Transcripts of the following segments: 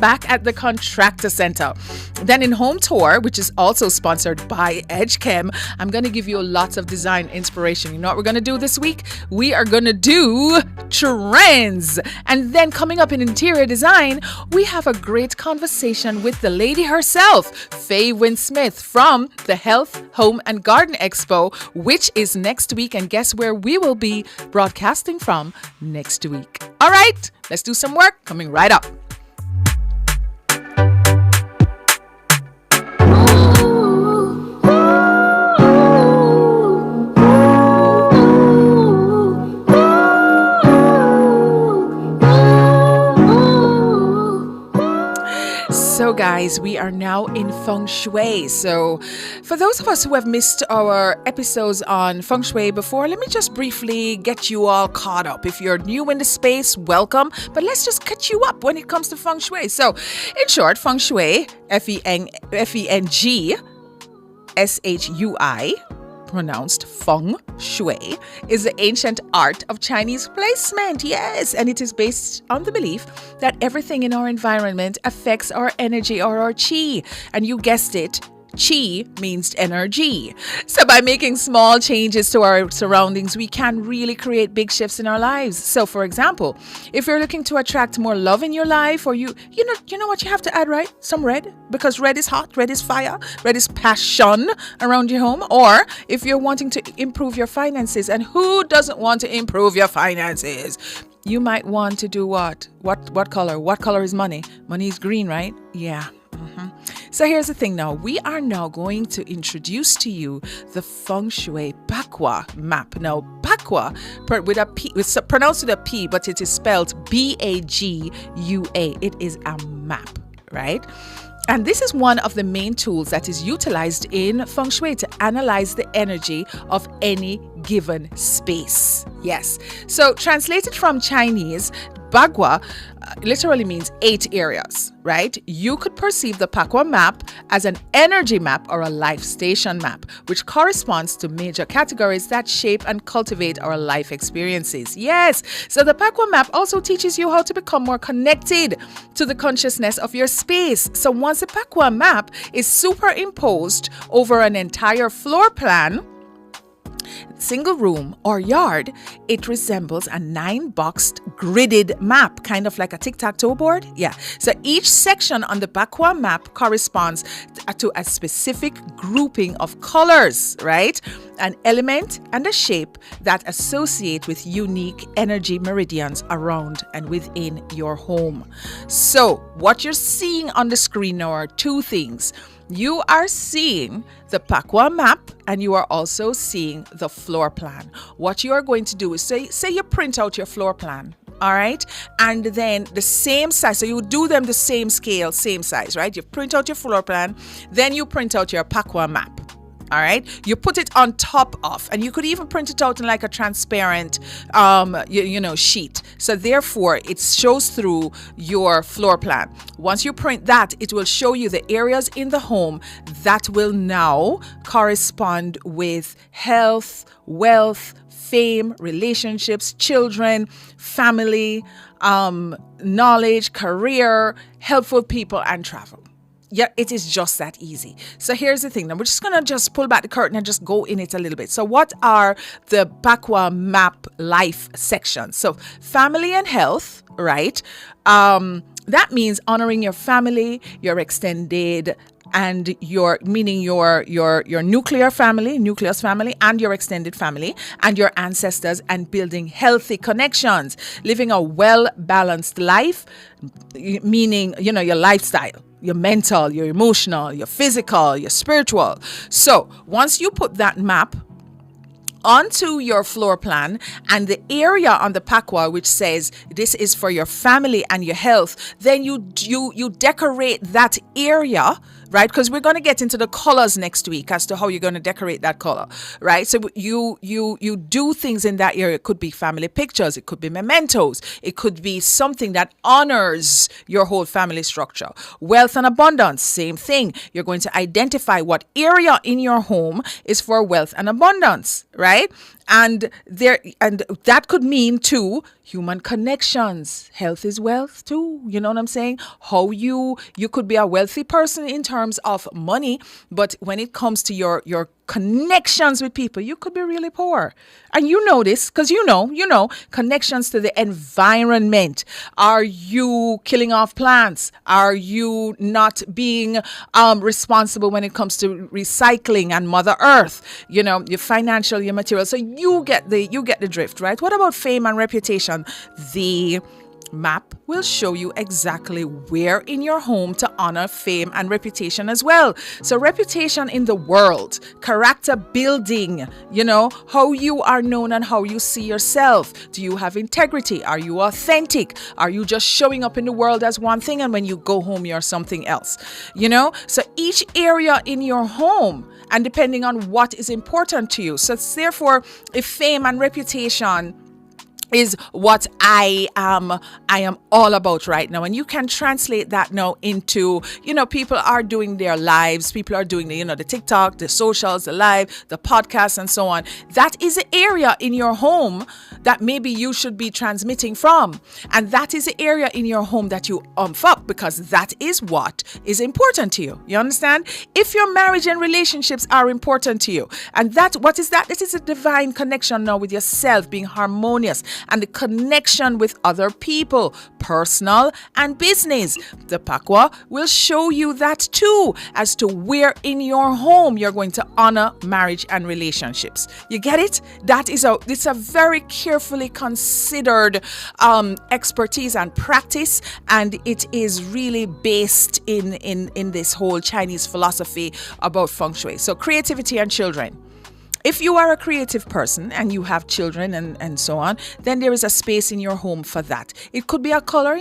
back at the Contractor Center. Then in Home Tour, which is also sponsored by EdgeChem, I'm going to give you lots of design inspiration. You know what we're going to do this week? We are going to do trends. And then coming up in interior design, we have a great conversation with the lady herself, Feng Smith, from the Health, Home and Garden Expo, which is next week. And guess where we will be broadcasting from next week. All right, let's do some work. Coming right up. So guys, we are now in Feng Shui. So for those of us who have missed our episodes on Feng Shui before, let me just briefly get you all caught up. If you're new in the space, welcome. But let's just catch you up when it comes to Feng Shui. So in short, Feng Shui, Feng Shui, pronounced Feng Shui, is the ancient art of Chinese placement. Yes, and it is based on the belief that everything in our environment affects our energy or our chi. And you guessed it, chi means energy. So by making small changes to our surroundings, we can really create big shifts in our lives. So for example, if you're looking to attract more love in your life, or you know what you have to add, right? Some red, because red is hot, red is fire, red is passion around your home. Or if you're wanting to improve your finances, and who doesn't want to improve your finances? You might want to do what? What color? What color is money? Money is green, right? Yeah. So here's the thing now. We are now going to introduce to you the Feng Shui Bagua map. Now, Bagua, with a P, it's pronounced with a P, but it is spelled Bagua. It is a map, right? And this is one of the main tools that is utilized in Feng Shui to analyze the energy of any given space. Yes. So translated from Chinese, Bagua literally means 8 areas, right? You could perceive the Bagua map as an energy map or a life station map, which corresponds to major categories that shape and cultivate our life experiences. Yes, so the Bagua map also teaches you how to become more connected to the consciousness of your space. So once the Bagua map is superimposed over an entire floor plan, single room or yard, it resembles a 9-boxed gridded map, kind of like a tic-tac-toe board. Yeah. So each section on the Bagua map corresponds to a specific grouping of colors, right? An element and a shape that associate with unique energy meridians around and within your home. So what you're seeing on the screen now are 2 things. You are seeing the Bagua map, and you are also seeing the floor plan. What you are going to do is say you print out your floor plan, all right? And then the same size, so you do them the same scale, same size, right? You print out your floor plan, then you print out your Bagua map. All right, you put it on top of, and you could even print it out in like a transparent, sheet. So therefore, it shows through your floor plan. Once you print that, it will show you the areas in the home that will now correspond with health, wealth, fame, relationships, children, family, knowledge, career, helpful people, and travel. Yeah, it is just that easy. So here's the thing. Now we're just going to just pull back the curtain and just go in it a little bit. So what are the Bagua map life sections? So family and health, right? That means honoring your family, your extended and your nucleus family and your extended family and your ancestors, and building healthy connections, living a well-balanced life, meaning, your lifestyle, your mental, your emotional, your physical, your spiritual. So once you put that map onto your floor plan and the area on the Bagua which says this is for your family and your health, then you decorate that area, right? Because we're going to get into the colors next week as to how you're going to decorate that color, right? So you do things in that area. It could be family pictures, it could be mementos, it could be something that honors your whole family structure. Wealth and abundance, same thing. You're going to identify what area in your home is for wealth and abundance, right? And that could mean too, human connections. Health is wealth too. You know what I'm saying? How you could be a wealthy person in terms of money, but when it comes to your connections with people, you could be really poor. And you know this because you know connections to the environment. Are you killing off plants? Are you not being responsible when it comes to recycling and Mother Earth? You know, your financial, your material. So you get the drift, right? What about fame and reputation? The map will show you exactly where in your home to honor fame and reputation as well. So reputation in the world, character building, you know, how you are known and how you see yourself. Do you have integrity? Are you authentic? Are you just showing up in the world as one thing and when you go home you're something else? You know, so each area in your home and depending on what is important to you. So therefore, if fame and reputation is what I am all about right now. And you can translate that now into, you know, people are doing their lives, people are doing the TikTok, the socials, the live, the podcasts and so on. That is an area in your home that maybe you should be transmitting from. And that is the area in your home that you up because that is what is important to you. You understand? If your marriage and relationships are important to you, and what is that? It is a divine connection now with yourself, being harmonious, and the connection with other people, personal and business. The Pakwa will show you that too, as to where in your home you're going to honor marriage and relationships. You get it? It's a very carefully considered expertise and practice, and it is really based in this whole Chinese philosophy about feng shui. So creativity and children. If you are a creative person and you have children and so on, then there is a space in your home for that. It could be a color,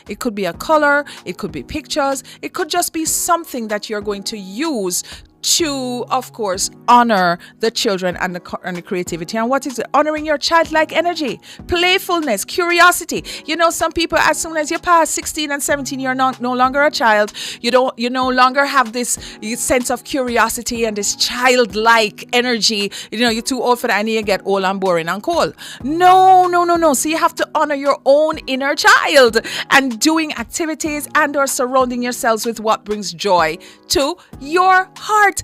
It could be a color, it could be pictures, it could just be something that you're going to use to, of course, honor the children and the creativity. And what is it? Honoring your childlike energy, playfulness, curiosity. Some people, as soon as you pass 16 and 17, you're no longer a child. You no longer have this sense of curiosity and this childlike energy. You're too old for that and you get old and boring and cold. No. So you have to honor your own inner child and doing activities and or surrounding yourselves with what brings joy to your heart.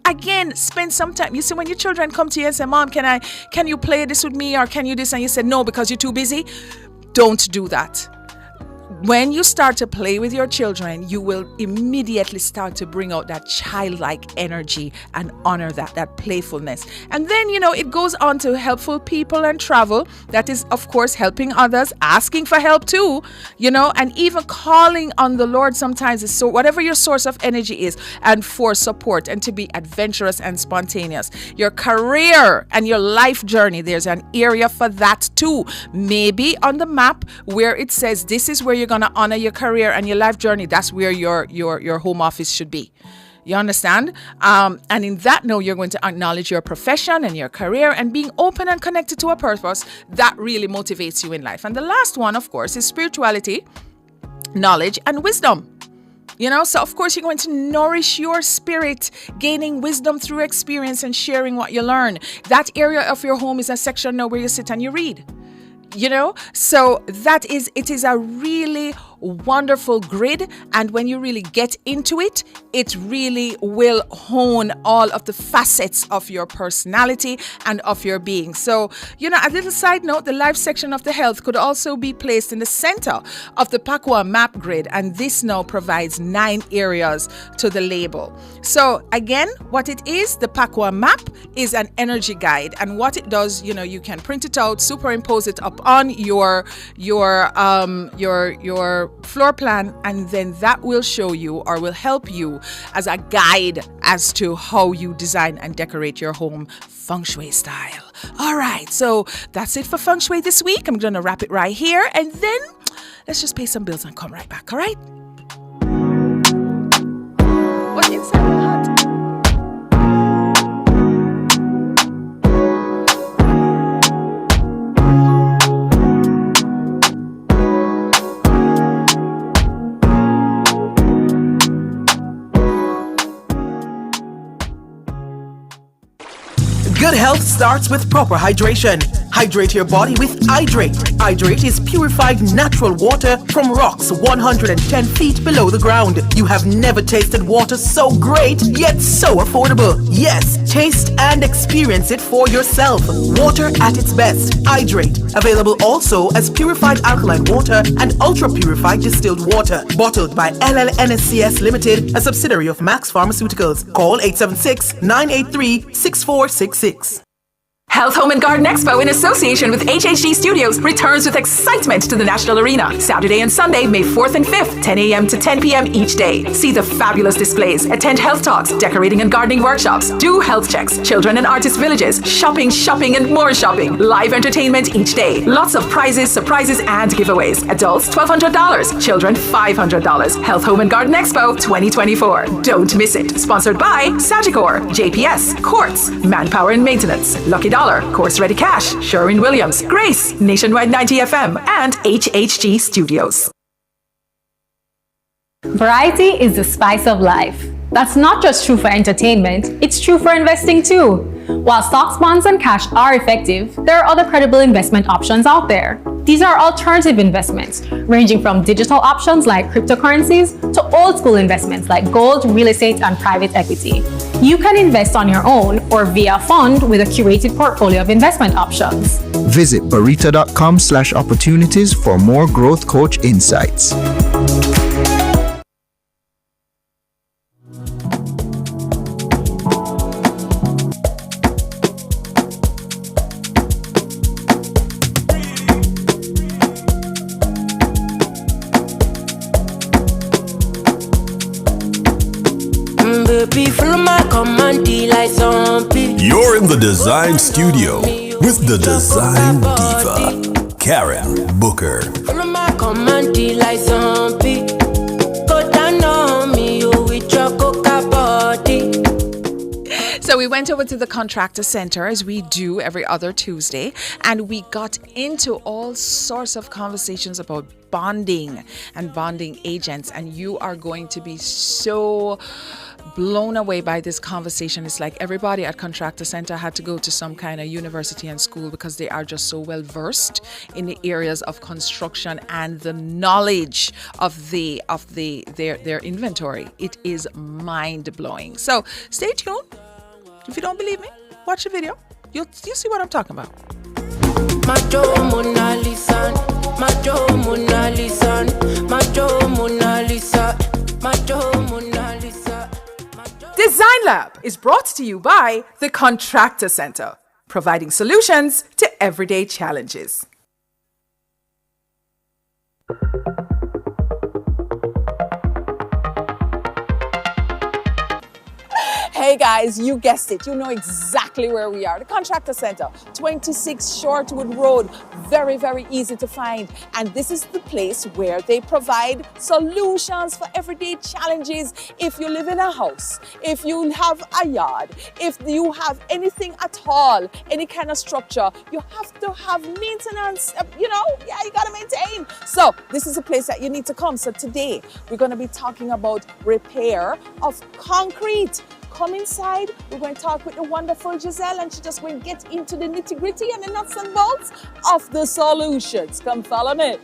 Again, spend some time. You see, when your children come to you and say, Mom, can you play this with me, or can you this? And you say, no, because you're too busy. Don't do that. When you start to play with your children, you will immediately start to bring out that childlike energy and honor that playfulness. And then, it goes on to helpful people and travel. That is, of course, helping others, asking for help too, and even calling on the Lord sometimes. So whatever your source of energy is, and for support and to be adventurous and spontaneous. Your career and your life journey, there's an area for that too. Maybe on the map where it says this is where you're going to honor your career and your life journey, that's where your home office should be. You understand? And in that note, you're going to acknowledge your profession and your career and being open and connected to a purpose that really motivates you in life. And the last one, of course, is spirituality, knowledge, and wisdom. So of course you're going to nourish your spirit, gaining wisdom through experience and sharing what you learn. That area of your home is a section now where you sit and you read. So it is a really wonderful grid, and when you really get into it, it really will hone all of the facets of your personality and of your being. So, a little side note, the life section of the health could also be placed in the center of the Pakwa map grid, and this now provides 9 areas to the label. So again, what it is, the Pakwa map is an energy guide, and what it does, you can print it out, superimpose it up on your floor plan, and then that will show you or will help you as a guide as to how you design and decorate your home feng shui style. All right, so that's it for feng shui this week. I'm going to wrap it right here, and then let's just pay some bills and come right back. All right? What's inside the hut? Good health starts with proper hydration. Hydrate your body with Hydrate. Hydrate is purified natural water from rocks 110 feet below the ground. You have never tasted water so great, yet so affordable. Yes, taste and experience it for yourself. Water at its best. Hydrate. Available also as purified alkaline water and ultra-purified distilled water. Bottled by LLNSCS Limited, a subsidiary of Max Pharmaceuticals. Call 876-983-6466. Health, Home and Garden Expo in association with HHG Studios returns with excitement to the National Arena. Saturday and Sunday, May 4th and 5th, 10 a.m. to 10 p.m. each day. See the fabulous displays, attend health talks, decorating and gardening workshops, do health checks, children and artist villages, shopping, and more shopping. Live entertainment each day. Lots of prizes, surprises, and giveaways. Adults, $1,200. Children, $500. Health, Home and Garden Expo 2024. Don't miss it. Sponsored by Sagicor, JPS, Quartz, Manpower and Maintenance, Lucky Dollar, Course Ready Cash, Sherwin-Williams, Grace, Nationwide 90 FM, and HHG Studios. Variety is the spice of life. That's not just true for entertainment, it's true for investing too. While stocks, bonds, and cash are effective, there are other credible investment options out there. These are alternative investments, ranging from digital options like cryptocurrencies to old school investments like gold, real estate, and private equity. You can invest on your own or via a fund with a curated portfolio of investment options. Visit barita.com/opportunities for more growth coach insights. You're in the Dezign studio with the Dezign diva, Karen Booker. So we went over to the Contractor Center, as we do every other Tuesday, and we got into all sorts of conversations about bonding and bonding agents, and you are going to be so blown away by this conversation. It's like everybody at Contractor Center had to go to some kind of university and school because they are just so well versed in the areas of construction and the knowledge of their inventory. It is mind blowing. So stay tuned. If you don't believe me, watch the video. You'll see what I'm talking about. Design Lab is brought to you by the Contractor Center, providing solutions to everyday challenges. Hey guys, you guessed it. You know exactly where we are. The Contractor Center, 26 Shortwood Road. Very, very easy to find. And this is the place where they provide solutions for everyday challenges. If you live in a house, if you have a yard, if you have anything at all, any kind of structure, you have to have maintenance, you got to maintain. So this is a place that you need to come. So today, we're going to be talking about repair of concrete. Come inside, we're going to talk with the wonderful Giselle, and she's just going to get into the nitty-gritty and the nuts and bolts of the solutions. Come follow me.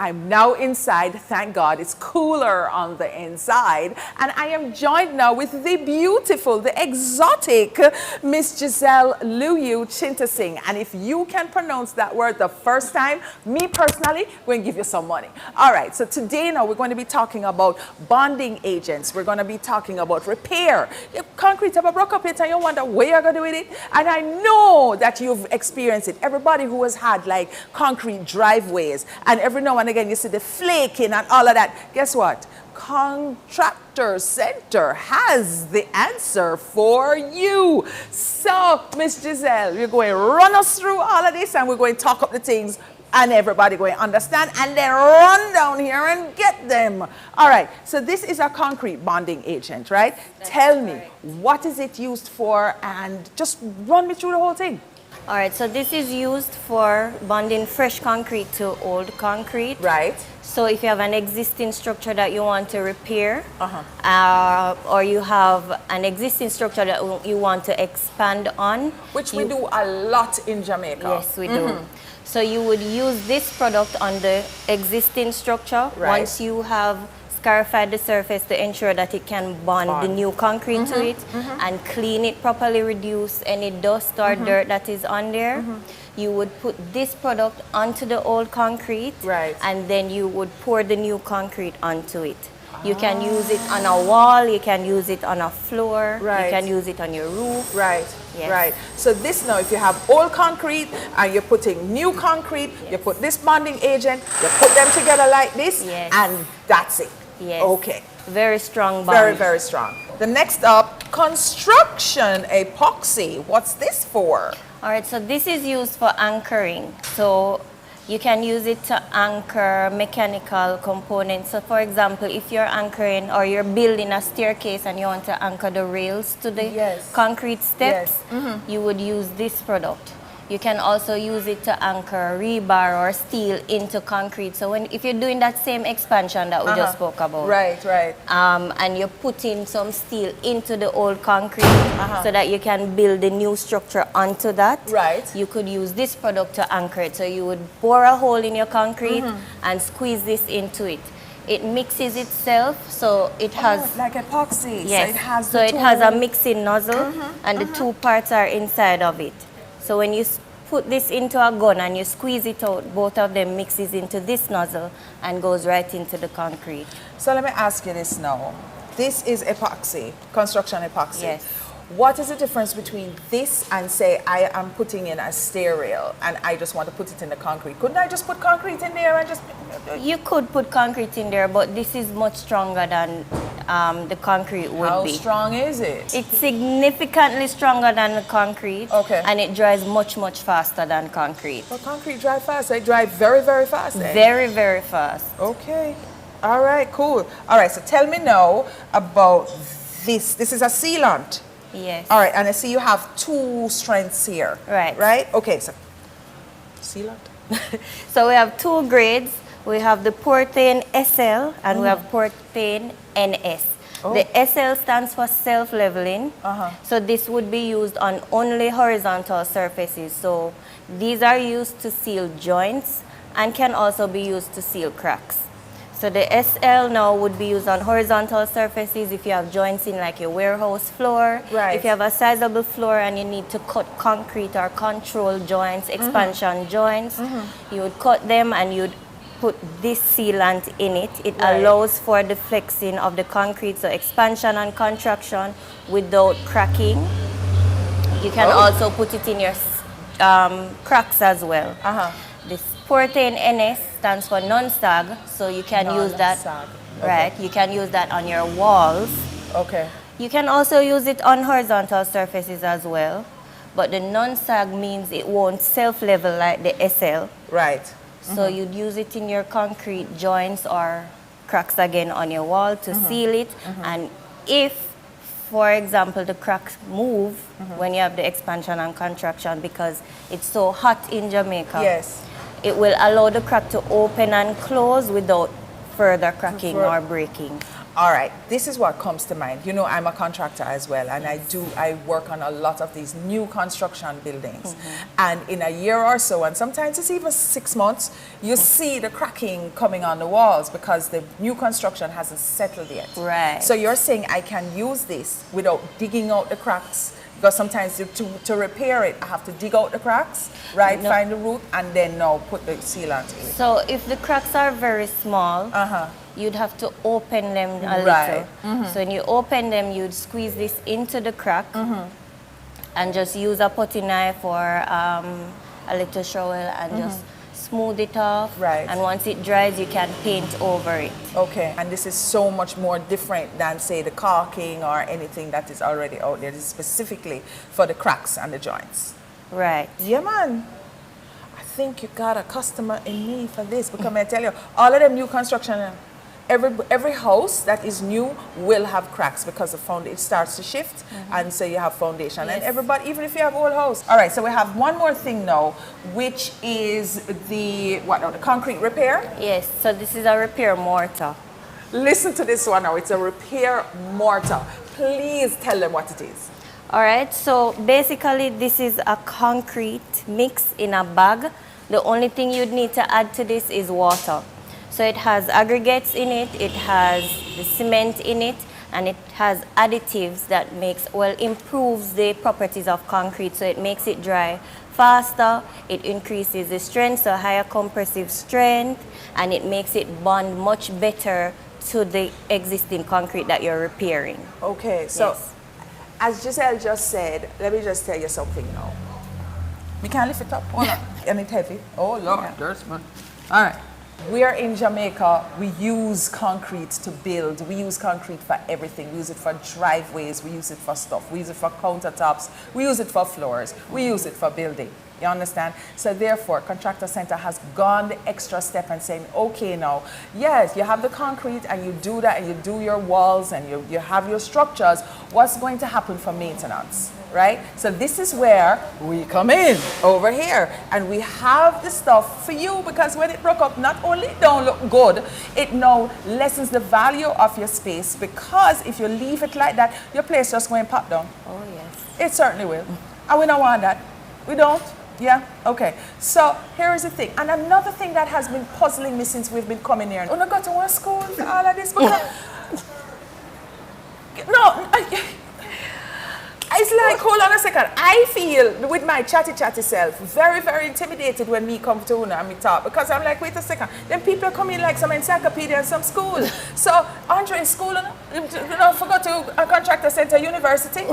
I'm now inside, thank God, it's cooler on the inside, and I am joined now with the beautiful, the exotic Miss Giselle Luyu Chintasing. And if you can pronounce that word the first time, me personally, going to give you some money. All right, so today now we're going to be talking about bonding agents. We're going to be talking about repair. If concrete ever broke up it and you wonder where you're going to do with it, and I know that you've experienced it. Everybody who has had like concrete driveways, and every now and again you see the flaking and all of that. Guess what? Contractor Center has the answer for you. So, Miss Giselle, you're going to run us through all of this, and we're going to talk up the things, and everybody going to understand, and then run down here and get them. All right, so this is a concrete bonding agent, right? Tell me, what is it used for, and just run me through the whole thing. All right, so this is used for bonding fresh concrete to old concrete. Right. So if you have an existing structure that you want to repair, or you have an existing structure that you want to expand on. Which we do a lot in Jamaica. Yes, we do. So you would use this product on the existing structure. Right. Once you have scarified the surface to ensure that it can bond the new concrete to it and clean it properly, reduce any dust or dirt that is on there. You would put this product onto the old concrete, right, and then you would pour the new concrete onto it. You can use it on a wall, you can use it on a floor, right, you can use it on your roof. Right, yes, right. So this now, if you have old concrete and you're putting new concrete, yes, you put this bonding agent, you put them together like this, yes, and that's it. Yes. Okay. Very strong bond. Very, very strong. The next up, construction epoxy. What's this for? All right, so this is used for anchoring. So you can use it to anchor mechanical components. So for example, if you're anchoring or you're building a staircase and you want to anchor the rails to the yes, concrete steps, yes, you would use this product. You can also use it to anchor rebar or steel into concrete. So if you're doing that same expansion that we just spoke about, right, right, and you're putting some steel into the old concrete so that you can build the new structure onto that, right, you could use this product to anchor it. So you would bore a hole in your concrete and squeeze this into it. It mixes itself, so it has like epoxy. Yes, so it has, so it has a mixing nozzle, and the two parts are inside of it. So when you put this into a gun and you squeeze it out, both of them mixes into this nozzle and goes right into the concrete. So let me ask you this now. This is epoxy, construction epoxy. Yes. What is the difference between this and say I am putting in a stair rail and I just want to put it in the concrete? Couldn't I just put concrete in there and just... You could put concrete in there, but this is much stronger than the concrete would How be. How strong is it? It's significantly stronger than the concrete. Okay. And it dries much, much faster than concrete. Well, concrete dry fast. They dry very, very fast. Eh? Very, very fast. Okay. All right, cool. All right, so tell me now about this. This is a sealant. Yes. All right, and I see you have two strengths here. Right. Right? Okay, so sealant. So we have two grades. We have the Portain SL and we have Portain NS. Oh. The SL stands for self-leveling. So this would be used on only horizontal surfaces. So these are used to seal joints and can also be used to seal cracks. So the SL now would be used on horizontal surfaces if you have joints in like your warehouse floor. Right. If you have a sizable floor and you need to cut concrete or control joints, expansion joints, you would cut them and you'd put this sealant in it. It allows for the flexing of the concrete, so expansion and contraction without cracking. You can also put it in your cracks as well. This Portain NS stands for non-sag, so you can use that. Right, you can use that on your walls. Okay. You can also use it on horizontal surfaces as well, but the non-sag means it won't self-level like the SL. Right. So you'd use it in your concrete joints or cracks again on your wall to seal it. And if, for example, the cracks move when you have the expansion and contraction because it's so hot in Jamaica, yes, it will allow the crack to open and close without further cracking or breaking. All right, this is what comes to mind. You know, I'm a contractor as well, and I work on a lot of these new construction buildings. And in a year or so, and sometimes it's even 6 months, you see the cracking coming on the walls because the new construction hasn't settled yet. Right. So you're saying I can use this without digging out the cracks? Because sometimes to repair it, I have to dig out the cracks, right? No. Find the root, and then now put the sealant in it. So if the cracks are very small, you'd have to open them a little. So when you open them, you'd squeeze this into the crack and just use a putty knife or a little shovel and just smooth it off. Right. And once it dries, you can paint over it. Okay, and this is so much more different than, say, the caulking or anything that is already out there. This is specifically for the cracks and the joints. Right. Yeah, man. I think you got a customer in me for this, because I tell you, all of them new construction, every house that is new will have cracks because the foundation starts to shift, and so you have foundation. And everybody, even if you have old house. All right, so we have one more thing now, which is the concrete repair. Yes, so this is a repair mortar. Listen to this one now. It's a repair mortar. Please tell them what it is. All right, so basically this is a concrete mix in a bag. The only thing you'd need to add to this is water. So it has aggregates in it, it has the cement in it, and it has additives that improves the properties of concrete. So it makes it dry faster, it increases the strength, so higher compressive strength, and it makes it bond much better to the existing concrete that you're repairing. Okay, so as Giselle just said, let me just tell you something now. We can't lift it up, hold on. And it's heavy. Oh Lord, there's one. All right. We are in Jamaica. We use concrete to build. We use concrete for everything. We use it for driveways. We use it for stuff. We use it for countertops. We use it for floors. We use it for building. You understand? So therefore, Contractor Center has gone the extra step and saying, okay now, yes, you have the concrete and you do that and you do your walls and you have your structures. What's going to happen for maintenance? Right? So this is where we come in over here, and we have the stuff for you, because when it broke up, not only it don't look good, it now lessens the value of your space, because if you leave it like that, your place just going to pop down. Oh yes. It certainly will. And we don't want that. We don't. Yeah? Okay. So here is the thing. And another thing that has been puzzling me since we've been coming here. Oh, I got to one school for all of this. It's like, hold on a second. I feel with my chatty self very, very intimidated when me come to Una and me talk, because I'm like, wait a second. Then people come in like some encyclopedia and some school. So Andre in school, forgot to a Contractor Center University.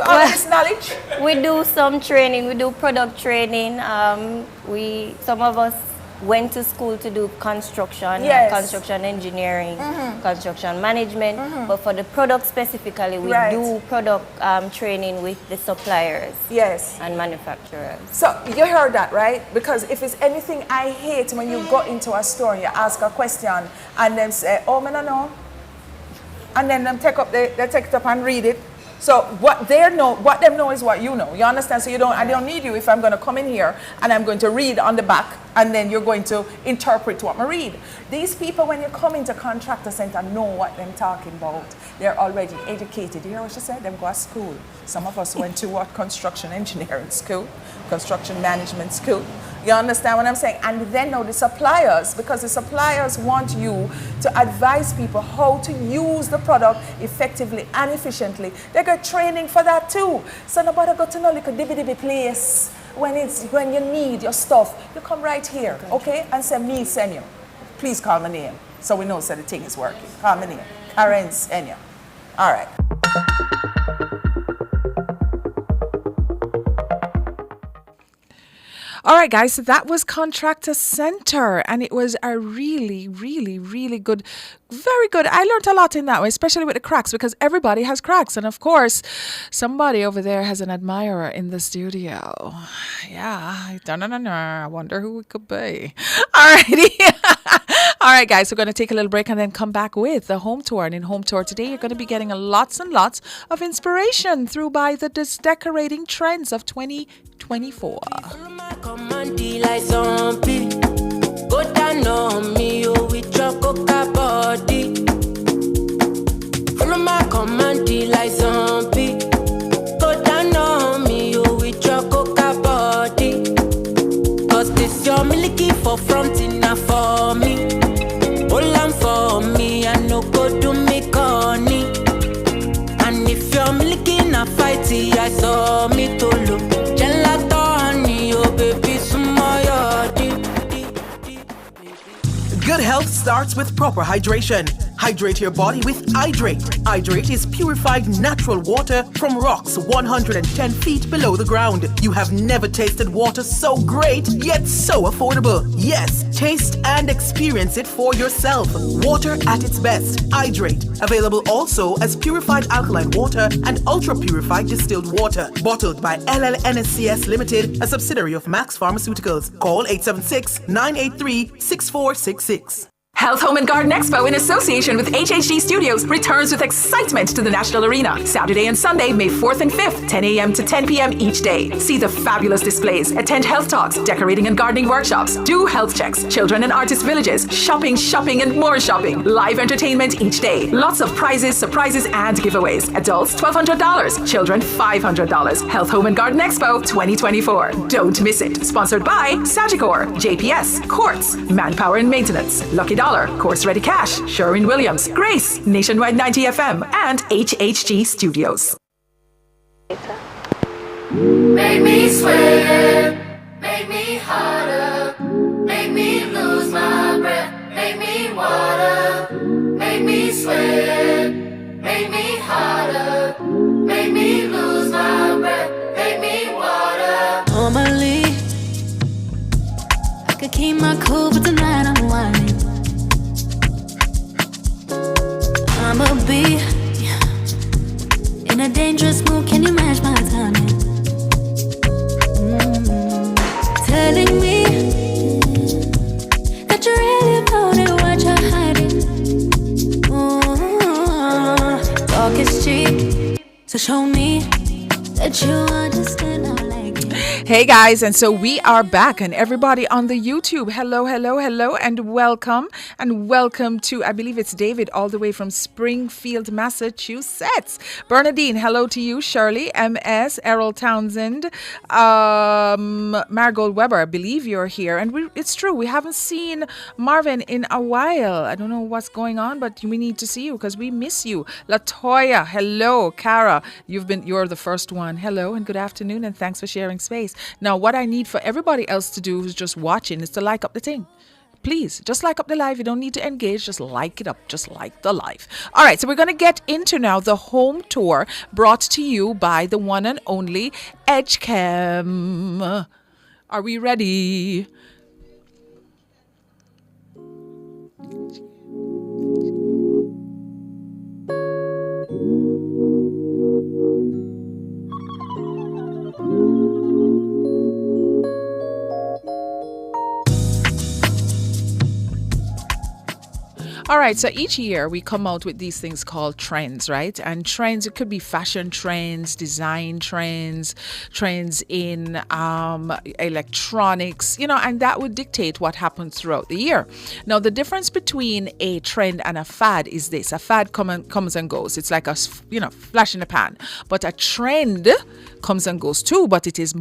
All this knowledge. We do some training. We do product training. Some of us went to school to do construction, construction engineering, construction management, but for the product specifically, we do product training with the suppliers and manufacturers. So you heard that, right? Because if it's anything I hate when you go into a store and you ask a question and then say, oh, I don't know, and then they take it up and read it. So what them know is what you know. You understand? So I don't need you if I'm going to come in here and I'm going to read on the back, and then you're going to interpret what I read. These people, when you come into Contractor Center, know what they're talking about. They're already educated. You hear what she said? They go to school. Some of us went to construction engineering school, construction management school. You understand what I'm saying? And then now the suppliers, because the suppliers want you to advise people how to use the product effectively and efficiently. They got training for that too. So nobody got to know like a dibby place when you need your stuff. You come right here, okay? And say, me send you. Please call my name so we know so the thing is working. Call my name. Karen send you. All right. All right, guys, so that was Contractor Center, and it was a really, really, really good, very good. I learned a lot in that way, especially with the cracks, because everybody has cracks. And of course, somebody over there has an admirer in the studio. Yeah, I wonder who it could be. All righty. All right, guys, we're going to take a little break and then come back with the home tour. And in home tour today, you're going to be getting lots and lots of inspiration through by the decorating trends of 2024. Go down on me, with your coca body. Follow my command like zombie. Go down on me, with your coca body. Cause this your milky for front enough for me. Hold on for me, I no go do me corny. And if you're milky in a fighty, I saw me to look. Gelatoni, oh baby, Good health starts with proper hydration. Hydrate your body with Hydrate. Hydrate is purified natural water from rocks 110 feet below the ground. You have never tasted water so great, yet so affordable. Yes, taste and experience it for yourself. Water at its best. Hydrate. Available also as purified alkaline water and ultra-purified distilled water. Bottled by LLNSCS Limited, a subsidiary of Max Pharmaceuticals. Call 876-983-6466. Health, Home and Garden Expo in association with HHG Studios returns with excitement to the National Arena. Saturday and Sunday, May 4th and 5th, 10 a.m. to 10 p.m. each day. See the fabulous displays, attend health talks, decorating and gardening workshops, do health checks, children and artist villages, shopping, and more shopping. Live entertainment each day. Lots of prizes, surprises, and giveaways. Adults, $1,200. Children, $500. Health, Home and Garden Expo 2024. Don't miss it. Sponsored by Sagicor, JPS, Quartz, Manpower and Maintenance, Lucky Dollar, Course Ready Cash, Sherwin-Williams, Grace, Nationwide 90 FM, and HHG Studios. Make me sweat, make me harder, make me lose my breath, make me water, make me sweat, make me harder, make me lose my breath, make me water. Normally, I could keep my cool, but tonight I'm whining. I'ma be in a dangerous mood. Can you match my timing? Telling me that you really about it, what you're hiding. Talk is cheap, so show me that you understand. I like it. Hey guys, and so we are back, and everybody on the YouTube, hello, and welcome to, I believe it's David, all the way from Springfield, Massachusetts. Bernadine, hello to you. Shirley, MS, Errol Townsend, Marigold Weber, I believe you're here, and it's true, we haven't seen Marvin in a while. I don't know what's going on, but we need to see you because we miss you. Latoya, hello. Cara, you're the first one. Hello and good afternoon, and thanks for sharing space. Now, what I need for everybody else to do who's just watching is to like up the thing. Please, just like up the live. You don't need to engage. Just like it up. Just like the live. All right, so we're going to get into now the home tour brought to you by the one and only Edgecam. Are we ready? All right, so each year we come out with these things called trends, right? And trends, it could be fashion trends, design trends, trends in electronics, and that would dictate what happens throughout the year. Now, the difference between a trend and a fad is this. A fad comes and goes. It's like a, flash in the pan. But a trend comes and goes too, but it has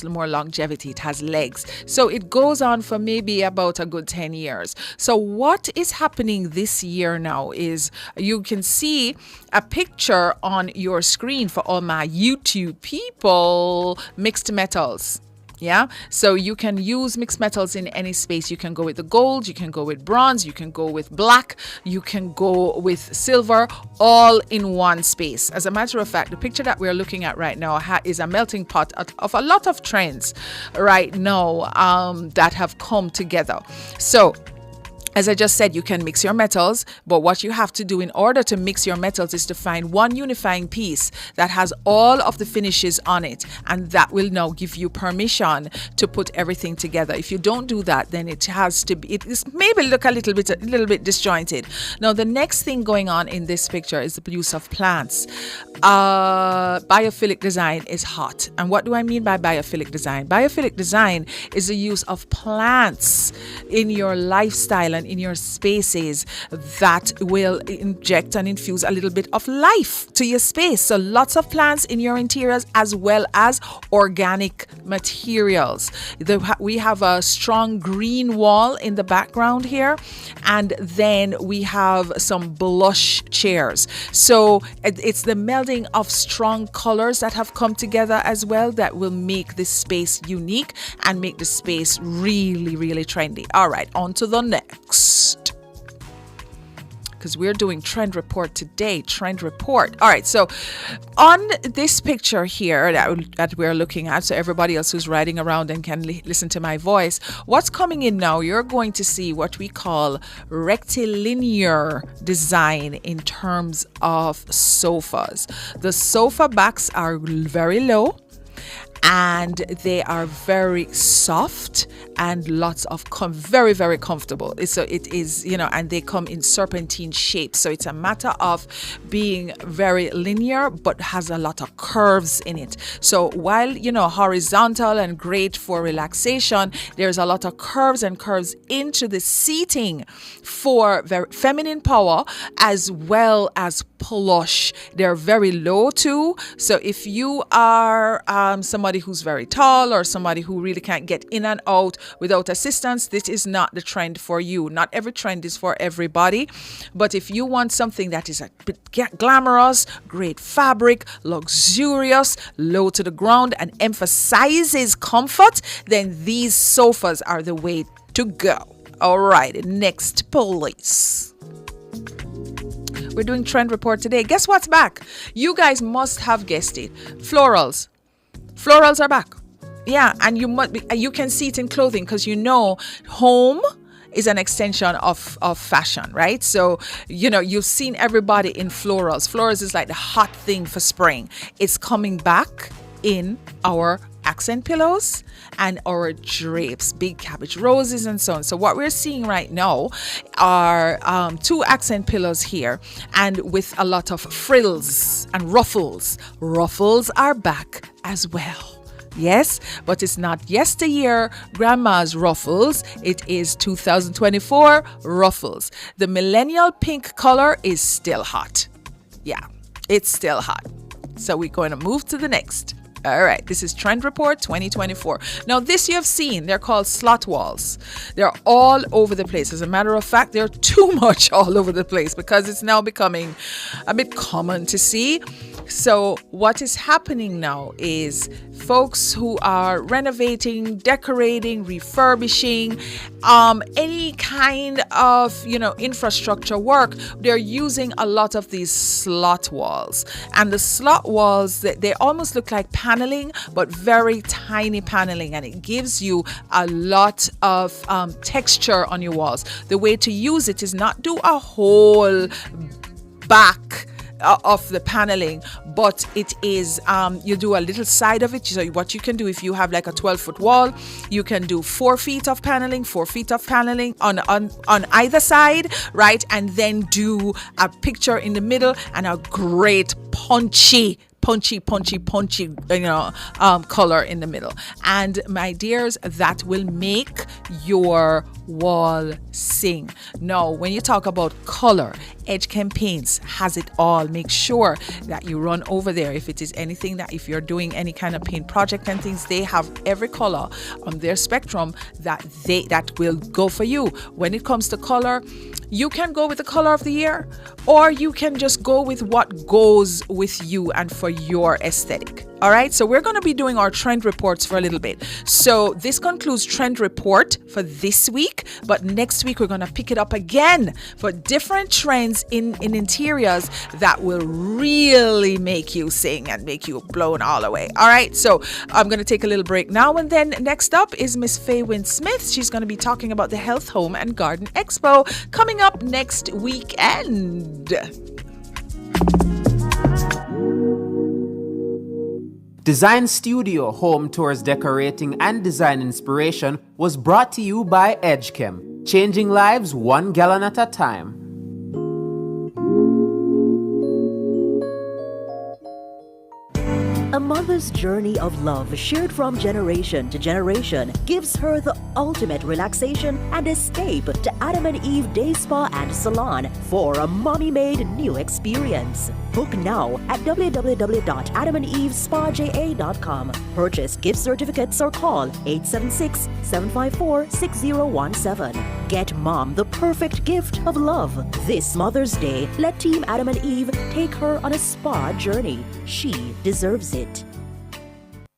more longevity. It has legs. So it goes on for maybe about a good 10 years. So what is happening this year now is you can see a picture on your screen for all my YouTube people, mixed metals. Yeah, so you can use mixed metals in any space. You can go with the gold, you can go with bronze, you can go with black, you can go with silver, all in one space. As a matter of fact, the picture that we're looking at right now is a melting pot of a lot of trends right now that have come together. So, as I just said, you can mix your metals, but what you have to do in order to mix your metals is to find one unifying piece that has all of the finishes on it, and that will now give you permission to put everything together. If you don't do that, then it is maybe look a little bit disjointed. Now, the next thing going on in this picture is the use of plants. Biophilic design is hot. And what do I mean by biophilic design? Biophilic design is the use of plants in your lifestyle and in your spaces that will inject and infuse a little bit of life to your space. So lots of plants in your interiors as well as organic materials. We have a strong green wall in the background here, and then we have some blush chairs. So it's the melding of strong colors that have come together as well that will make this space unique and make the space really, really trendy. All right, on to the next. Because we're doing trend report today. Trend report. All right. So on this picture here that we're looking at, so everybody else who's riding around and can listen to my voice, what's coming in now, you're going to see what we call rectilinear design in terms of sofas. The sofa backs are very low, and they are very soft and lots of very, very comfortable. So it is, and they come in serpentine shapes. So it's a matter of being very linear, but has a lot of curves in it. So while, horizontal and great for relaxation, there's a lot of curves into the seating for very feminine power as well as plush. They're very low too. So if you are somebody who's very tall or somebody who really can't get in and out without assistance, this is not the trend for you. Not every trend is for everybody. But if you want something that is a bit glamorous, great fabric, luxurious, low to the ground, and emphasizes comfort, then these sofas are the way to go. All right, next, please. We're doing trend report today. Guess what's back? You guys must have guessed it. Florals. Florals are back. Yeah, and you can see it in clothing because home is an extension of fashion, right? So, you've seen everybody in florals. Florals is like the hot thing for spring. It's coming back in our accent pillows and our drapes, big cabbage roses and so on. So what we're seeing right now are 2 accent pillows here, and with a lot of frills and ruffles. Ruffles are back as well. Yes, but it's not yesteryear grandma's ruffles. It is 2024 ruffles. The millennial pink color is still hot. Yeah, it's still hot. So we're going to move to the next. All right, this is Trend Report 2024. Now, this you have seen, they're called slot walls. They're all over the place. As a matter of fact, they're too much all over the place because it's now becoming a bit common to see. So what is happening now is folks who are renovating, decorating, refurbishing, any kind of, infrastructure work, they're using a lot of these slot walls. And the slot walls, they almost look like paneling, but very tiny paneling. And it gives you a lot of texture on your walls. The way to use it is not do a whole back of the paneling, but it is you do a little side of it. So what you can do, if you have like a 12-foot wall, you can do 4 feet of paneling on either side, right? And then do a picture in the middle and a great punchy color in the middle. And my dears, that will make your wall sing. Now, when you talk about color, Edge Campaigns has it all. Make sure that you run over there. If it is anything that, if you're doing any kind of paint project and things, they have every color on their spectrum that will go for you. When it comes to color, you can go with the color of the year, or you can just go with what goes with you and for your aesthetic. All right, so we're going to be doing our trend reports for a little bit. So this concludes Trend Report for this week, but next week we're going to pick it up again for different trends in interiors that will really make you sing and make you blown all away. All right, so I'm going to take a little break now, and then next up is Miss Faye Wynn Smith. She's going to be talking about the Health, Home and Garden Expo coming up next weekend. Dezign Studio Home Tours Decorating and Design Inspiration was brought to you by EdgeChem, changing lives 1 gallon at a time. A mother's journey of love shared from generation to generation gives her the ultimate relaxation and escape to Adam and Eve Day Spa and Salon for a mommy-made new experience. Book now at www.adamandevespaja.com. Purchase gift certificates or call 876-754-6017. Get mom the perfect gift of love. This Mother's Day, let Team Adam and Eve take her on a spa journey. She deserves it.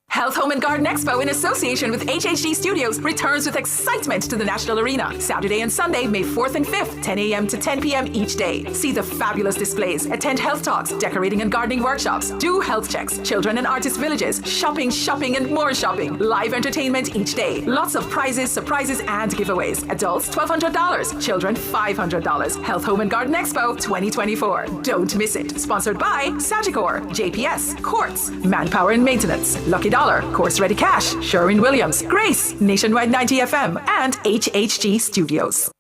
Health, Home and Garden Expo in association with HHG Studios returns with excitement to the National Arena. Saturday and Sunday, May 4th and 5th, 10 a.m. to 10 p.m. each day. See the fabulous displays, attend health talks, decorating and gardening workshops, do health checks, children and artist villages, shopping and more shopping. Live entertainment each day. Lots of prizes, surprises, and giveaways. Adults, $1,200. Children, $500. Health, Home and Garden Expo 2024. Don't miss it. Sponsored by Sagicor, JPS, Quartz, Manpower and Maintenance, Lucky Dollar, Dollar, Course Ready Cash, Sherwin-Williams, Grace, Nationwide 90 FM, and HHG Studios.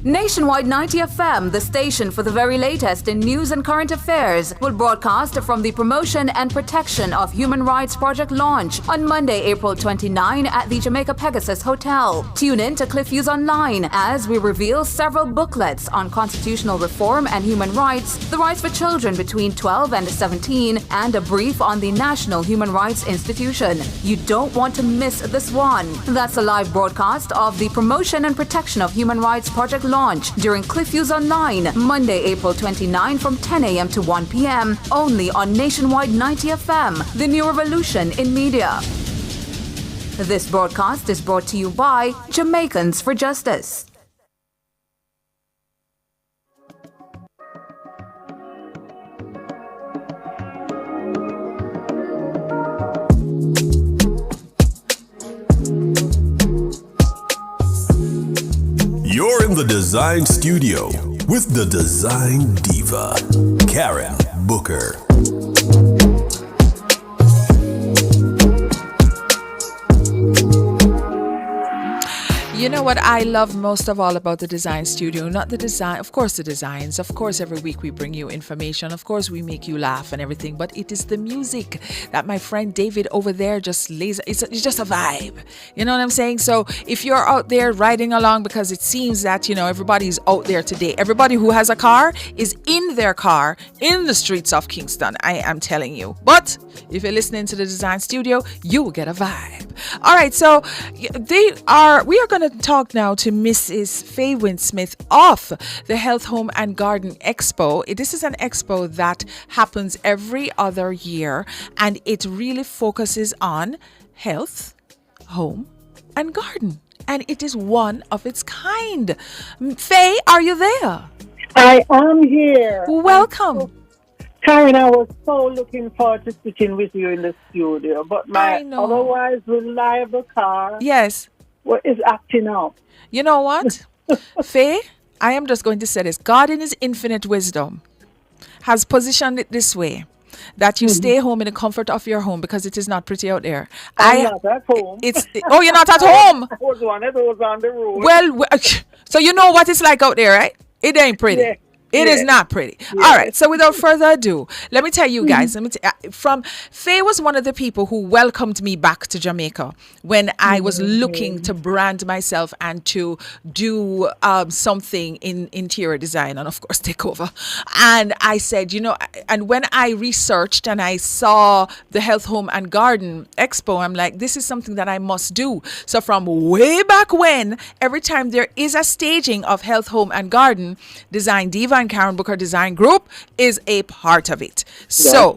Nationwide 90 FM, the station for the very latest in news and current affairs, will broadcast from the Promotion and Protection of Human Rights Project launch on Monday, April 29 at the Jamaica Pegasus Hotel. Tune in to Cliffviews Online as we reveal several booklets on constitutional reform and human rights, the rights for children between 12 and 17, and a brief on the National Human Rights Institution. You don't want to miss this one. That's a live broadcast of the Promotion and Protection of Human Rights Project launch during Cliffviews Online, Monday, April 29 from 10 a.m. to 1 p.m. only on Nationwide 90 FM, the new revolution in media. This broadcast is brought to you by Jamaicans for Justice. You're in the Dezign Studio with the Design Diva, Karen Booker. You know what I love most of all about the Design Studio? Not the design, of course, the designs. Of course, every week we bring you information. Of course, we make you laugh and everything. But it is the music that my friend David over there just lays. It's just a vibe. You know what I'm saying? So if you're out there riding along, because it seems that, you know, everybody's out there today. Everybody who has a car is in their car in the streets of Kingston. I am telling you. But if you're listening to the Design Studio, you will get a vibe. All right. So we are going to talk now to Mrs. Faye Winsmith of the Health, Home and Garden Expo. This is an expo that happens every other year, and it really focuses on health, home and garden, and it is one of its kind. Faye, are you there? I am here. Welcome. Karen, I was so looking forward to sitting with you in the studio, but my otherwise reliable car is acting up. You know what? Faye, I am just going to say this. God in his infinite wisdom has positioned it this way, that you stay home in the comfort of your home, because it is not pretty out there. I'm not at home. Oh, you're not at home? I was on the road. Well, so you know what it's like out there, right? It ain't pretty. Yeah. It is not pretty. Yeah. All right. So without further ado, let me tell you guys, Faye was one of the people who welcomed me back to Jamaica when I was looking to brand myself and to do something in interior design and, of course, take over. And I said, and when I researched and I saw the Health, Home and Garden Expo, I'm like, this is something that I must do. So from way back when, every time there is a staging of Health, Home and Garden, Design Diva and Karen Booker Design Group is a part of it. So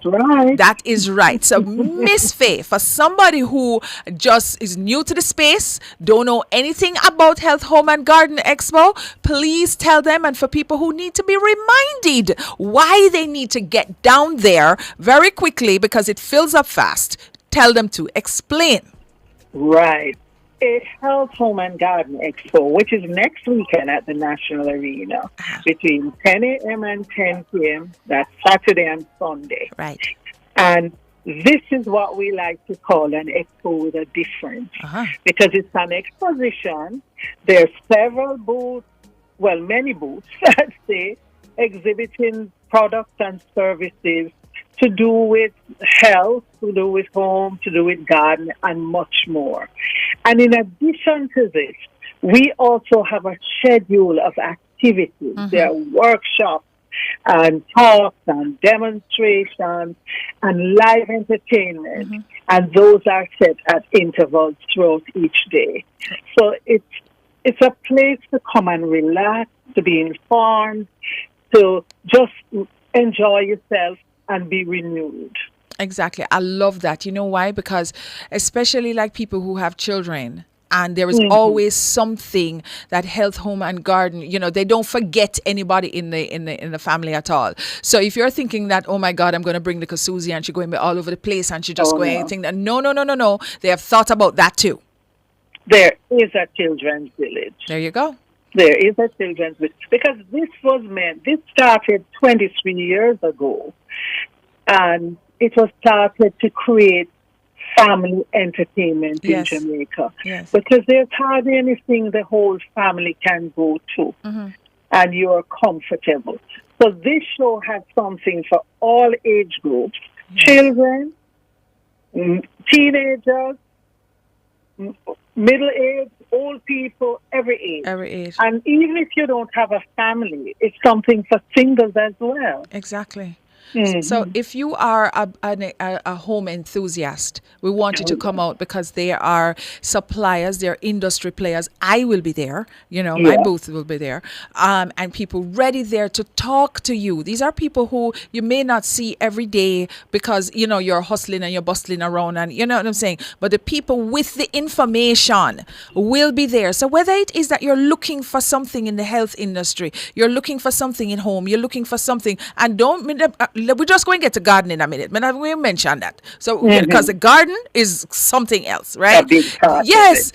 that is right. So Miss Faye, for somebody who just is new to the space, don't know anything about Health, Home and Garden Expo, please tell them, and for people who need to be reminded why they need to get down there very quickly because it fills up fast, tell them to explain. Right. A Health, Home and Garden Expo, which is next weekend at the National Arena between 10 a.m. and 10 p.m. That's Saturday and Sunday. Right. And this is what we like to call an expo with a difference, because it's an exposition. There's several booths, well, many booths, I'd say, exhibiting products and services to do with health, to do with home, to do with garden, and much more. And in addition to this, we also have a schedule of activities. There are workshops and talks and demonstrations and live entertainment. And those are set at intervals throughout each day. So it's a place to come and relax, to be informed, to just enjoy yourself and be renewed. Exactly. I love that. You know why? Because especially like people who have children, and there is always something that Health, Home and Garden, they don't forget anybody in the family at all. So if you're thinking that, oh my God, I'm going to bring little Susie and she's going to be all over the place and she just going anything, that no. They have thought about that too. There is a children's village. There you go. There is a children's village, because this started 23 years ago, and it was started to create family entertainment in Jamaica. Yes. Because there's hardly anything the whole family can go to and you're comfortable. So this show has something for all age groups, children, teenagers, middle age, old people, every age. Every age. And even if you don't have a family, it's something for singles as well. Exactly. So if you are a home enthusiast, we want you to come out because there are suppliers, there are industry players. I will be there, my booth will be there, and people ready there to talk to you. These are people who you may not see every day because, you're hustling and you're bustling around and you know what I'm saying. But the people with the information will be there. So whether it is that you're looking for something in the health industry, you're looking for something in home, you're looking for something, and we're just going to get to garden in a minute, but I'm going to mention that. So, because the garden is something else, right? Yes.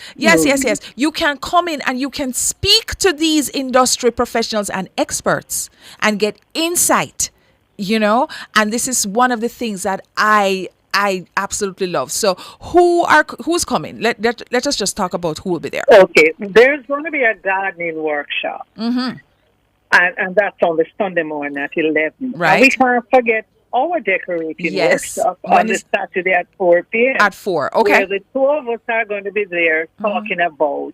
You can come in and you can speak to these industry professionals and experts and get insight, and this is one of the things that I absolutely love. So who's coming? Let us just talk about who will be there. Okay, there's going to be a gardening workshop. And that's on the Sunday morning at 11. Right. And we can't forget our decorating workshop on the Saturday at 4 p.m. At 4, okay. Where the two of us are going to be there talking about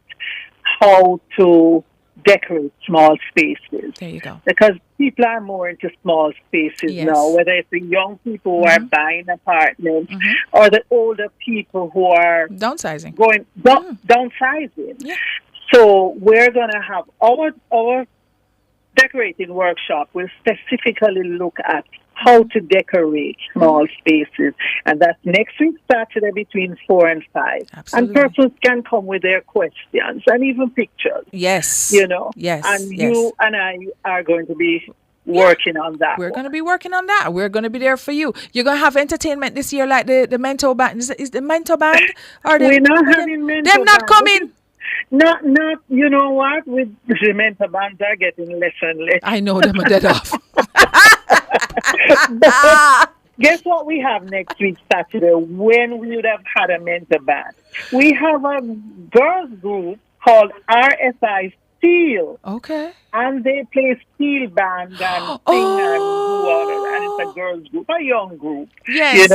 how to decorate small spaces. There you go. Because people are more into small spaces now, whether it's the young people who are buying apartments or the older people who are downsizing. Downsizing. Yeah. So we're going to have our decorating workshop will specifically look at how to decorate small spaces. And that's next week, Saturday, between 4 and 5. Absolutely. And persons can come with their questions and even pictures. Yes. Yes. And you and I are going to be working on that. We're going to be working on that. We're going to be there for you. You're going to have entertainment this year like the Mentor Band. Is the Mentor Band? We're not having Mentor Them not Band. coming. Not, you know what? With the mentor bands are getting less and less. I know them are dead off. Guess what we have next week, Saturday, when we would have had a mentor band? We have a girls group called RSI Steel. Okay. And they play steel band and sing and do all of that. And it's a girls group, a young group. Yes.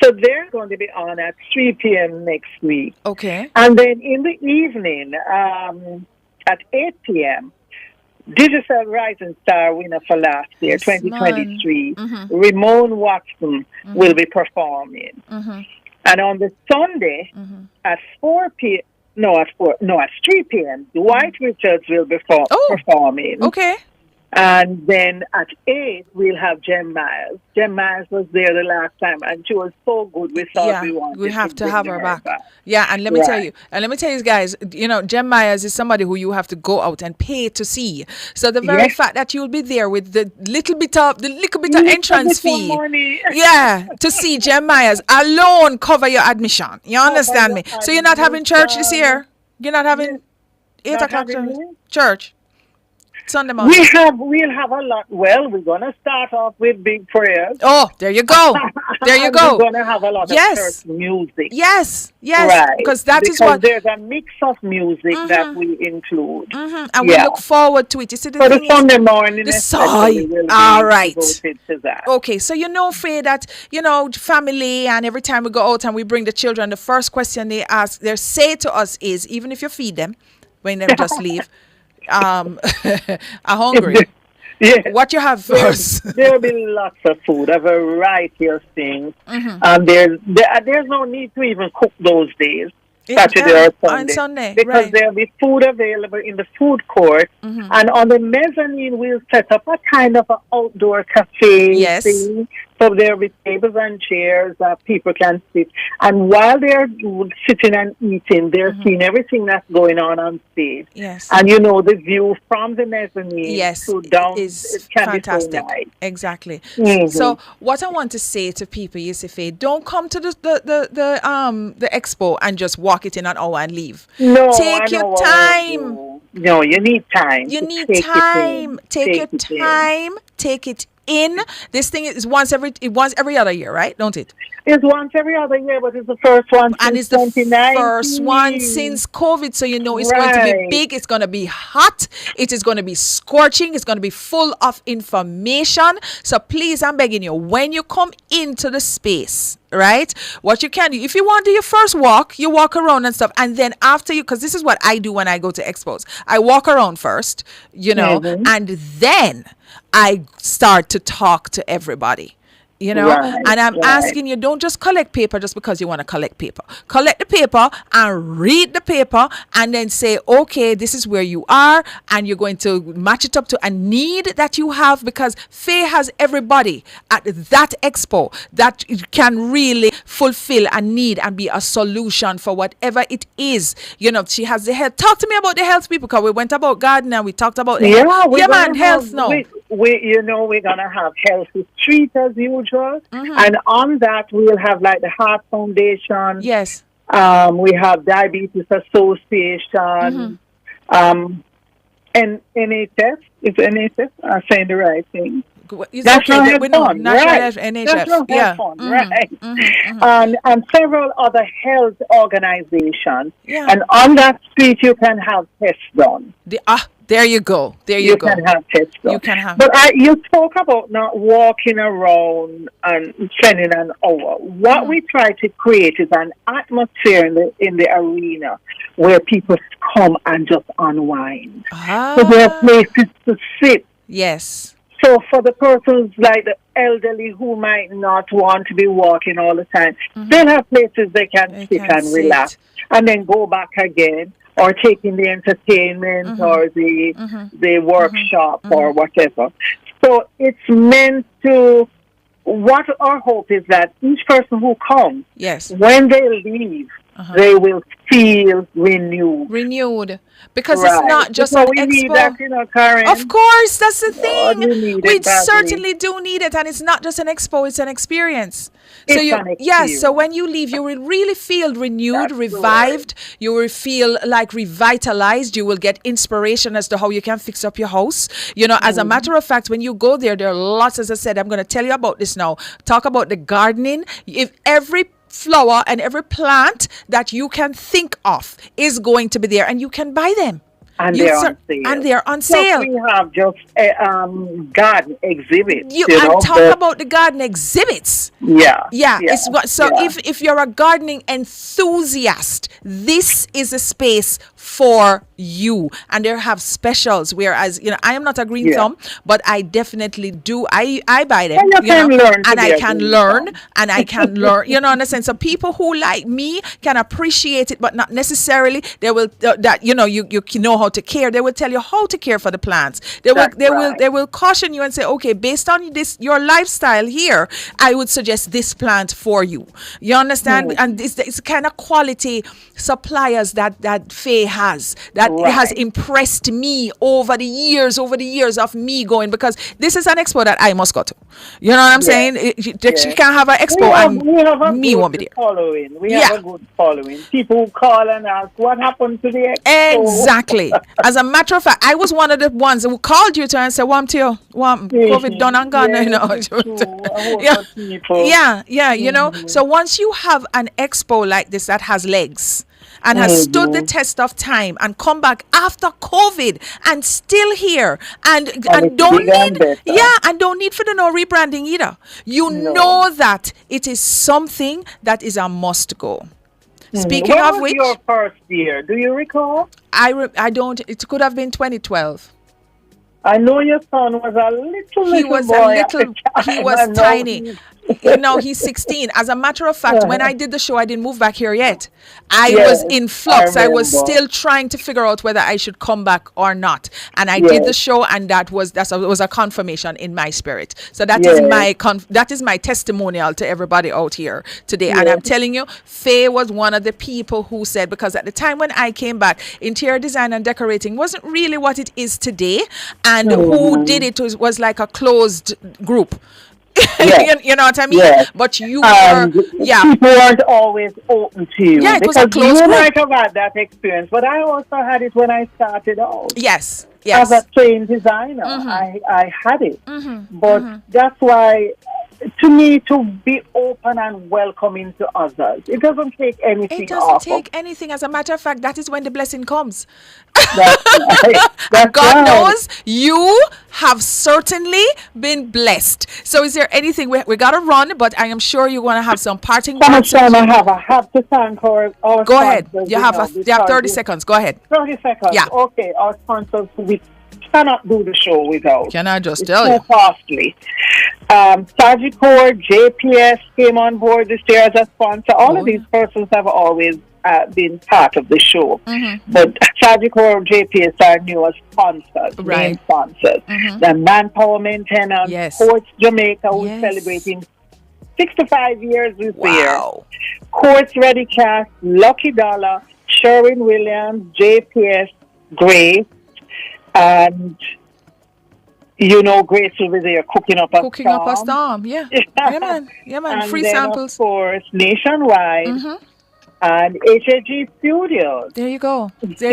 So they're going to be on at 3 p.m. next week. Okay. And then in the evening, at 8 p.m., Digital Rising Star winner for last year, 2023, Ramon Watson will be performing. And on the Sunday at 4 p.m., at 3 p.m., Dwight Richards will be performing. Okay. And then at 8, we'll have Jem Myers. Jem Myers was there the last time, and she was so good. We thought we have to have her back. Yeah, and let me tell you, guys, Jem Myers is somebody who you have to go out and pay to see. So the very fact that you'll be there with the little bit of entrance fee, to see Jem Myers alone cover your admission. You understand me? So you're not having church this year. You're not having 8 o'clock church. Sunday morning. We'll have a lot. Well, we're gonna start off with big prayers. Oh, there you go. There you go. We're gonna have a lot of church music. Yes. Right. Because there's a mix of music that we include. And we look forward to it. You see, for the Sunday morning. All right. Okay, so Faye, that family, and every time we go out and we bring the children, the first question they say to us is, even if you feed them when they just leave, are hungry. What you have first? There'll be lots of food, a variety of things. There's no need to even cook those days, Saturday or Sunday, because there'll be food available in the food court, and on the mezzanine we'll set up a kind of an outdoor cafe thing. So there'll be tables and chairs that people can sit. And while they're sitting and eating, they're seeing everything that's going on stage. Yes. And the view from the mezzanine to down is can fantastic. Be so nice. Exactly. So what I want to say to people, Yusufe, don't come to the expo and just walk it in an hour and leave. No, take your time. No, you need time. You need time. Take your time take it in. This thing is once every other year, right? Don't it? It's once every other year, but it's the first one And since it's the 2019. first one since COVID. So you know it's going to be big. It's going to be hot. It is going to be scorching. It's going to be full of information. So please, I'm begging you, when you come into the space, right, what you can do, if you want to do your first walk, you walk around and stuff. And then after you, because this is what I do when I go to expos. I walk around first, you know, and then I start to talk to everybody. You know, and I'm asking you, don't just collect paper just because you want to collect paper. Collect the paper and read the paper and then say, okay, this is where you are, and you're going to match it up to a need that you have, because Faye has everybody at that expo that can really fulfill a need and be a solution for whatever it is. You know, she has the health. Talk to me about the health people, because we went about gardening and we talked about the health now. We're gonna have health retreat as usual, and on that we'll have like the Heart Foundation. Yes. We have Diabetes Association. And NHS. Is NHS? I'm saying the right thing. National Health Fund, right? National Health Fund, right? And several other health organizations. Yeah. And on that street, you can have tests done. There you go. You can have tests done. You can have. But you talk about not walking around and spending an hour. What we try to create is an atmosphere in the arena where people come and just unwind. So there are places to sit. Yes. So for the persons like the elderly who might not want to be walking all the time, they'll have places they can sit and relax, and then go back again, or taking the entertainment or the workshop or whatever. So it's meant to, what our hope is that each person who comes, when they leave, they will feel renewed. Because it's not just an expo. That, you know, Karen. Of course, that's the thing. We certainly do need it, and it's not just an expo; it's an experience. So when you leave, you will really feel renewed, revived. You will feel like revitalized. You will get inspiration as to how you can fix up your house. You know, as a matter of fact, when you go there are lots. As I said, I'm going to tell you about this now. Talk about the gardening. If every flower and every plant that you can think of is going to be there, and you can buy them. And they're on sale. We have just garden exhibits. Talk about the garden exhibits. If you're a gardening enthusiast, this is a space for you. And they have specials. Whereas, you know, I am not a green thumb, but I definitely do. I buy them. And I can learn. You know, in a sense, so people who like me can appreciate it, but not necessarily. They will you know how to care. They will tell you how to care for the plants. They will caution you and say, okay, based on your lifestyle here, I would suggest this plant for you. You understand? And it's the kind of quality suppliers that Faye has, that has impressed me over the years of me going, because this is an expo that I must go to. You know what I'm saying? She can't have an expo and me won't be there. We have a good following. People who call and ask, what happened to the expo? Exactly. As a matter of fact, I was one of the ones who called you to and said, COVID done and gone, you know. You know. So once you have an expo like this that has legs and has stood the test of time and come back after COVID and still here and don't need for the no rebranding either. You know that it is something that is a must go. Speaking of which, your first year? Do you recall? I don't. It could have been 2012. I know your son was a little He was tiny. No, he's 16. As a matter of fact, when I did the show, I didn't move back here yet. I was in flux. I was still trying to figure out whether I should come back or not. And I did the show, and that was a confirmation in my spirit. So that is my testimonial to everybody out here today. And I'm telling you, Faye was one of the people who said, because at the time when I came back, interior design and decorating wasn't really what it is today. And who did it was like a closed group. Yes. You know what I mean? Yes. But you were, people weren't always open to you. Yeah, it was a because close you group. might have had that experience, but I also had it when I started out. Yes. As a trained designer, I had it. But that's why, to me, to be open and welcoming to others, it doesn't take anything. It doesn't take anything. As a matter of fact, that is when the blessing comes. That's right. And God knows you have certainly been blessed. So is there anything, we got to run, but I am sure you want to have some parting words. I have to thank our Go ahead. You have 30 seconds. Go ahead. 30 seconds. Yeah. Okay. Our sponsors, we cannot do the show without. Can I just it's tell so you? Costly. Sagicor, JPS came on board this year as a sponsor. All of these persons have always been part of the show. But Sagicor, JPS are newest sponsors, main sponsors. The Manpower Maintenance, Quartz Jamaica, who's celebrating 65 years this year. Quartz Ready Cash, Lucky Dollar, Sherwin Williams, JPS, Grace, and Grace will be there cooking up a storm. Yeah. Yeah, man. And Free then, samples. Of course, Nationwide. And HAG Studios. There you go. There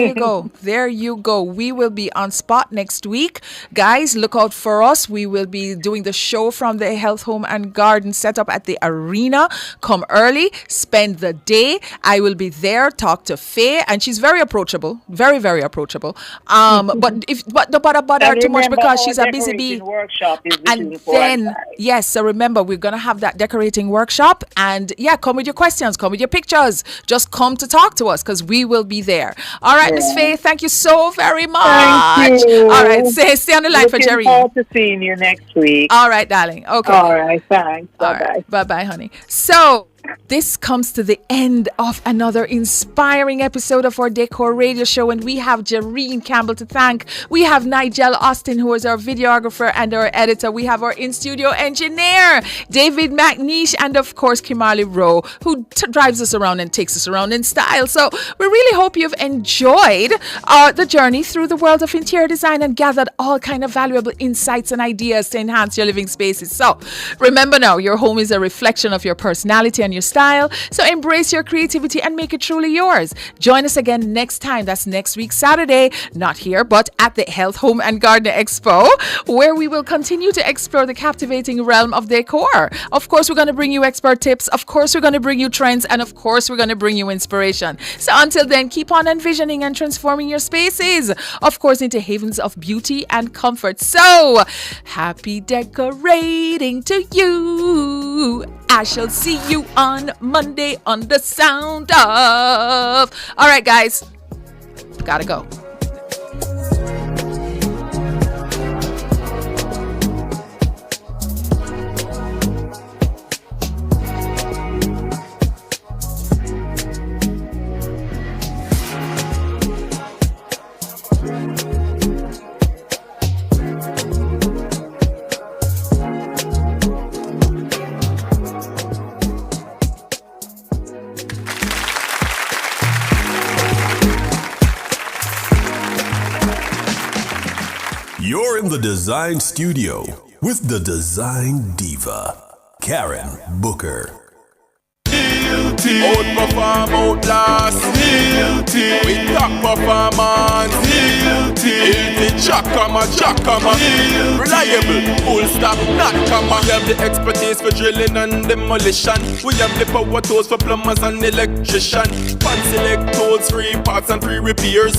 you go. We will be on spot next week. Guys, look out for us. We will be doing the show from the Health Home and Garden setup at the arena. Come early, spend the day. I will be there, talk to Faye, and she's very approachable. Very, very approachable. But don't bother her too much because she's a busy bee. Workshop is and then, so remember, we're going to have that decorating workshop. And come with your questions, come with your pictures. Just come to talk to us because we will be there. All right, Miss Faye, thank you so very much. Thank you. All right, stay on the line for Jerry. Looking forward to seeing you next week. All right, darling. Okay. All right, thanks. Bye-bye. Right. Bye-bye, honey. So this comes to the end of another inspiring episode of our Decor Radio Show, and we have Jareen Campbell to thank. We have Nigel Austin, who is our videographer and our editor. We have our in-studio engineer, David McNeish, and of course, Kimali Rowe, who drives us around and takes us around in style. So we really hope you've enjoyed the journey through the world of interior design and gathered all kind of valuable insights and ideas to enhance your living spaces. So remember now, your home is a reflection of your personality and your style, so embrace your creativity and make it truly yours. Join us again next time. That's next week Saturday, not here but at the Health Home and Garden Expo, where we will continue to explore the captivating realm of decor. Of course, we're going to bring you expert tips, of course we're going to bring you trends, and of course we're going to bring you inspiration. So until then, keep on envisioning and transforming your spaces, of course, into havens of beauty and comfort. So happy decorating to you. I shall see you on Monday on the Sound Of. All right, guys. Gotta go. You're in the Design Studio with the Design Diva, Karen Booker. Outperform, outlast, with top performance, Chakama, reliable, full stop, not comma. We have the expertise for drilling and demolition. We have the power tools for plumbers and electrician. Pan select tools, free parts and free repairs.